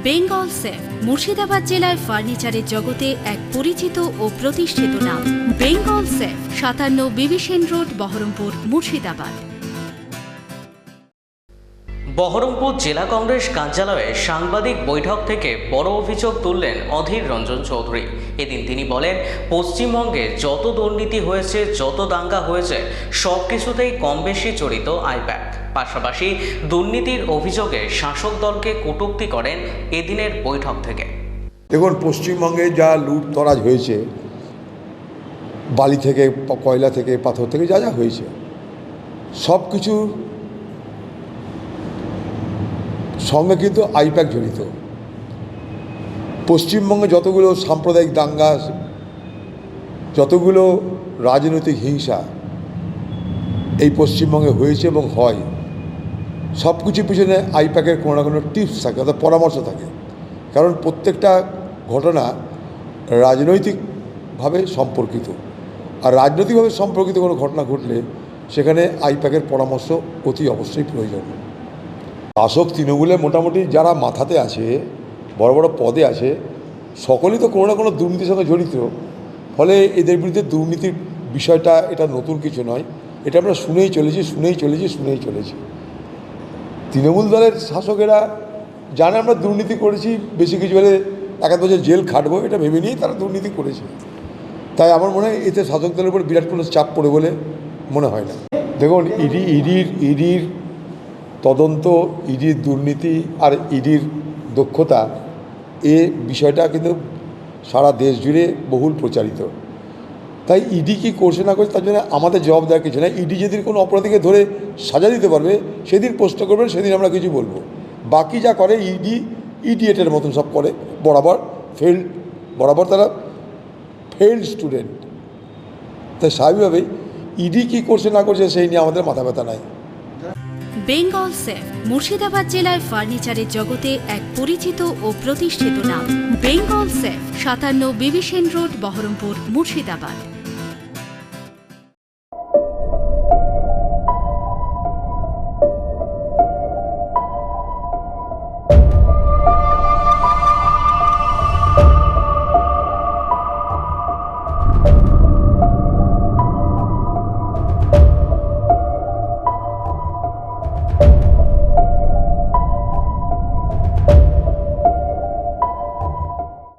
Bengal safe Murshidabad জেলায় ফার্নিচারের জগতে এক পরিচিত ও প্রতিষ্ঠিত নাম। বেঙ্গল সেফ ৫৭ বিবি সেন রোড, বহরমপুর, মুর্শিদাবাদ। বহরমপুর জেলা কংগ্রেস কার্যালয়ে সাংবাদিক বৈঠক থেকে বড় অভিযোগ তুললেন অধীর রঞ্জন চৌধুরী। এদিন তিনি বলেন, পশ্চিমবঙ্গে যত দুর্নীতি হয়েছে, যত দাঙ্গা হয়েছে, সব কিছুতেই কম বেশি জড়িত আইপ্যাক। পাশাপাশি দুর্নীতির অভিযোগে শাসক দলকে কটূক্তি করেন এদিনের বৈঠক থেকে। দেখুন, পশ্চিমবঙ্গে যা লুটতরাজ হয়েছে, বালি থেকে, কয়লা থেকে, পাথর থেকে যা যা হয়েছে, সব কিছুর সঙ্গে কিন্তু আইপ্যাক জড়িত। পশ্চিমবঙ্গে যতগুলো সাম্প্রদায়িক দাঙ্গা, যতগুলো রাজনৈতিক হিংসা এই পশ্চিমবঙ্গে হয়েছে এবং হয়, সব কিছুর পিছনে আইপ্যাকের কোনো না কোনো টিপস থাকে, অর্থাৎ পরামর্শ থাকে। কারণ প্রত্যেকটা ঘটনা রাজনৈতিকভাবে সম্পর্কিত, আর রাজনৈতিকভাবে সম্পর্কিত কোনো ঘটনা ঘটলে সেখানে আইপ্যাকের পরামর্শ অতি অবশ্যই প্রয়োজন। শাসক তৃণমূলে মোটামুটি যারা মাথাতে আছে, বড় বড় পদে আছে, সকলেই তো কোনো না কোনো দুর্নীতির সঙ্গে জড়িত। ফলে এদের বিরুদ্ধে দুর্নীতির বিষয়টা এটা নতুন কিছু নয়, এটা আমরা শুনেই চলেছি। তৃণমূল দলের শাসকেরা জানে আমরা দুর্নীতি করেছি, বেশি কিছু হলে 1 বছর জেল খাটবো, এটা ভেবে নিয়েই তারা দুর্নীতি করেছে। তাই আমার মনে হয় এতে শাসক দলের উপর বিরাট কোনো চাপ পড়ে বলে মনে হয় না। দেখুন, ইডির তদন্ত, ইডির দুর্নীতি আর ইডির দক্ষতা, এ বিষয়টা কিন্তু সারা দেশ জুড়ে বহুল প্রচারিত। তাই ইডি কী করছে না করছে তার জন্য আমাদের জবাব দেওয়ার কিছু না। ইডি যেদিন কোনো অপরাধীকে ধরে সাজা দিতে পারবে সেদিন প্রশ্ন করবেন, সেদিন আমরা কিছু বলবো। বাকি যা করে ইডিয়েটের মতন সব করে, বরাবর তারা ফেইল্ড স্টুডেন্ট। তাই স্বাভাবিকভাবেই ইডি কী করছে না করছে সেই নিয়ে আমাদের মাথা ব্যথা নাই। বেঙ্গল সেফ মুর্শিদাবাদ জেলায় ফার্নিচারের জগতে এক পরিচিত ও প্রতিষ্ঠিত নাম। বেঙ্গল সেফ ৫৭ বিবি সেন রোড, বহরমপুর, মুর্শিদাবাদ।